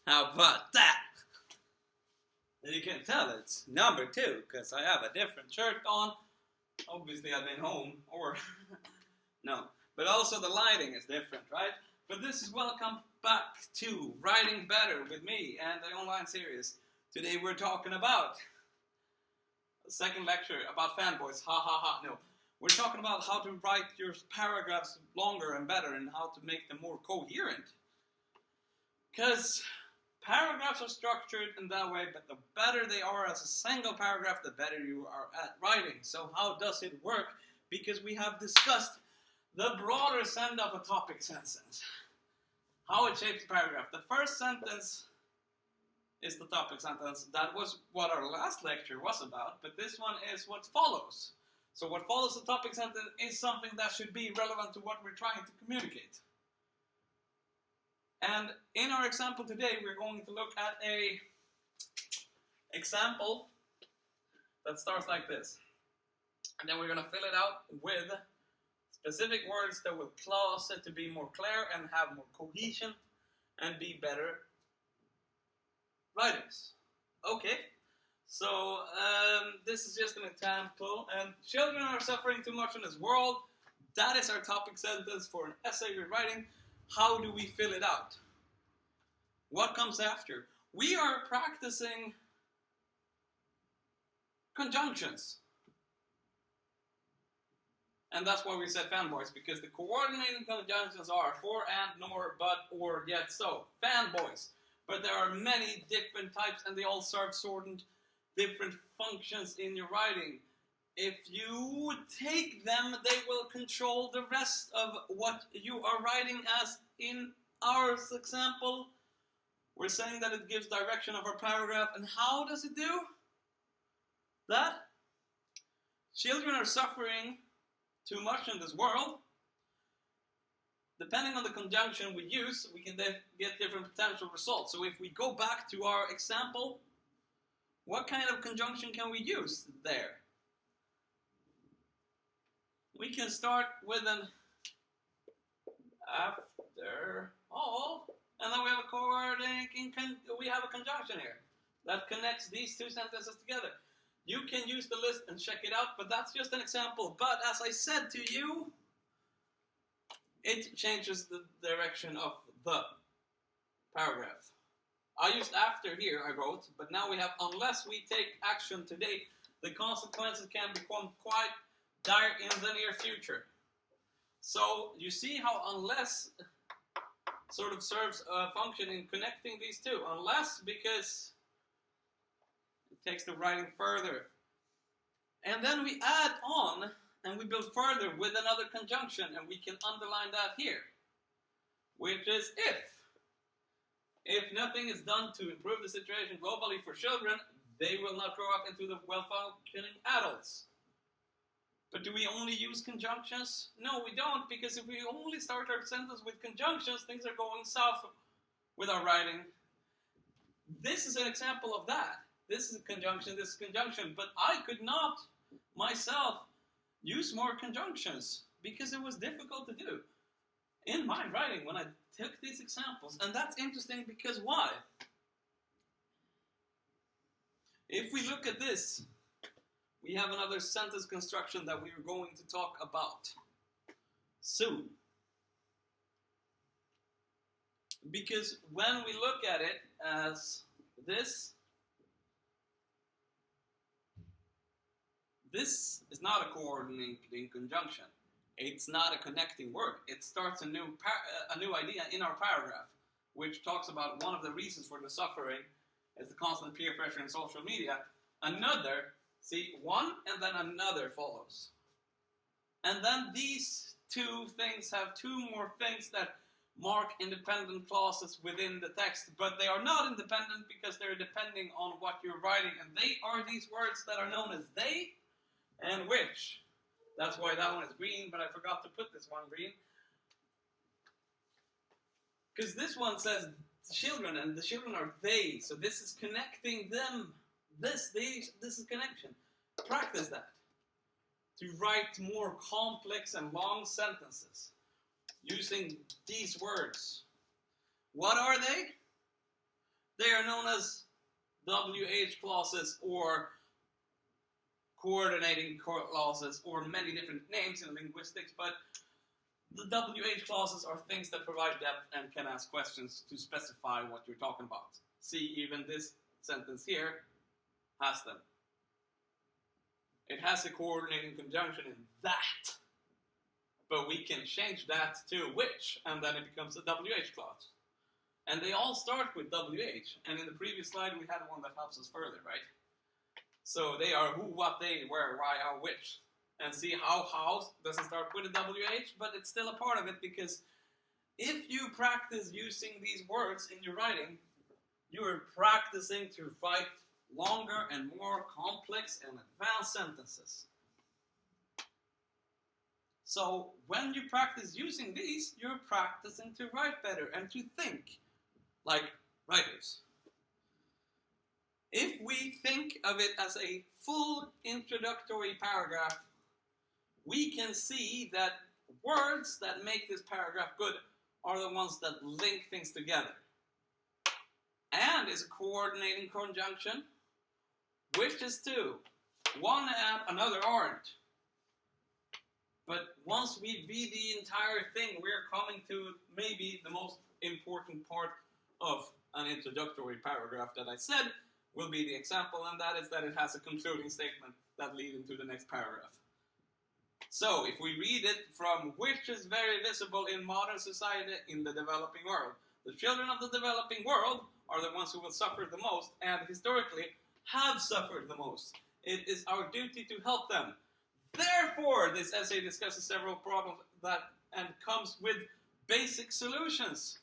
How about that? And you can tell it's number 2 because I have a different shirt on. Obviously, I've been home, or no. But also the lighting is different, right? But this is welcome back to Writing Better with me and the online series. Today we're talking about a second lecture about fanboys. Ha ha ha. No. We're talking about how to write your paragraphs longer and better and how to make them more coherent. Because paragraphs are structured in that way, but the better they are as a single paragraph, the better you are at writing. So how does it work? Because we have discussed the broader sense of a topic sentence. How it shapes the paragraph. The first sentence is the topic sentence. That was what our last lecture was about, but this one is what follows. So what follows the topic sentence is something that should be relevant to what we're trying to communicate. And in our example today, we're going to look at a example that starts like this. And then we're going to fill it out with specific words that will cause it to be more clear and have more cohesion and be better writings. Okay, so this is just an example. And children are suffering too much in this world. That is our topic sentence for an essay we're writing. How do we fill it out? What comes after? We are practicing conjunctions. And that's why we said fanboys, because the coordinating conjunctions are for, and, nor, but, or, yet, so. Fanboys. But there are many different types, and they all serve certain different functions in your writing. If you take them, they will control the rest of what you are writing. As in our example, we're saying that it gives direction of our paragraph. And how does it do that? Children are suffering too much in this world. Depending on the conjunction we use, we can then get different potential results. So if we go back to our example, what kind of conjunction can we use there? We can start with an after all, and then we have a conjunction here that connects these two sentences together. You can use the list and check it out, but that's just an example. But as I said to you, it changes the direction of the paragraph. I used after here, I wrote, but now we have unless we take action today, the consequences can become quite dire in the near future. So you see how unless sort of serves a function in connecting these two. Unless because it takes the writing further. And then we add on and we build further with another conjunction, and we can underline that here, which is if. If nothing is done to improve the situation globally for children, they will not grow up into the well-functioning adults. But do we only use conjunctions? No, we don't, because if we only start our sentence with conjunctions, things are going south with our writing. This is an example of that. This is a conjunction, this is conjunction, but I could not myself use more conjunctions because it was difficult to do in my writing when I took these examples. And that's interesting because why? If we look at this, we have another sentence construction that we are going to talk about soon. Because when we look at it as this is not a coordinating conjunction. It's not a connecting word. It starts a new idea in our paragraph, which talks about one of the reasons for the suffering is the constant peer pressure in social media. Another, see, one and then another follows. And then these two things have two more things that mark independent clauses within the text, but they are not independent because they're depending on what you're writing, and they are these words that are known as they and which. That's why that one is green, but I forgot to put this one green. Because this one says children, and the children are they, so this is connecting them. This is connection. Practice that. To write more complex and long sentences using these words. What are they? They are known as WH clauses or coordinating clauses or many different names in linguistics, but the WH clauses are things that provide depth and can ask questions to specify what you're talking about. See, even this sentence here has them. It has a coordinating conjunction in that, but we can change that to which, and then it becomes a WH clause. And they all start with WH, and in the previous slide we had one that helps us further, right? So they are who, what, they, where, why, how, which. And see how doesn't start with a WH, but it's still a part of it, because if you practice using these words in your writing, you are practicing to write longer and more complex and advanced sentences. So when you practice using these, you're practicing to write better and to think like writers. If we think of it as a full introductory paragraph, we can see that words that make this paragraph good are the ones that link things together. And is a coordinating conjunction, which is two. One and another aren't. But once we read the entire thing, we're coming to maybe the most important part of an introductory paragraph that I said will be the example, and that is that it has a concluding statement that leads into the next paragraph. So, if we read it from which is very visible in modern society in the developing world. The children of the developing world are the ones who will suffer the most, and historically have suffered the most. It is our duty to help them. Therefore, this essay discusses several problems and comes with basic solutions.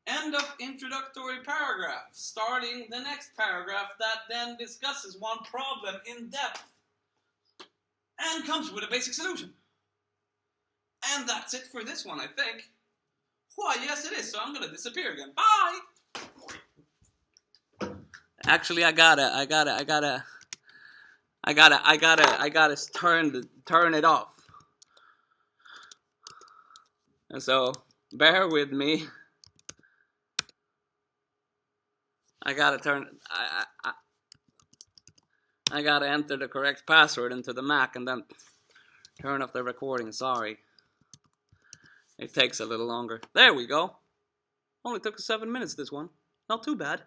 End of introductory paragraph. Starting the next paragraph that then discusses one problem in depth and comes with a basic solution. And that's it for this one, I think. Why, yes it is, so I'm gonna disappear again. Bye! Actually, I gotta turn it off. And so, bear with me. I gotta enter the correct password into the Mac and then turn off the recording. Sorry. It takes a little longer. There we go. Only took us 7 minutes, this one. Not too bad.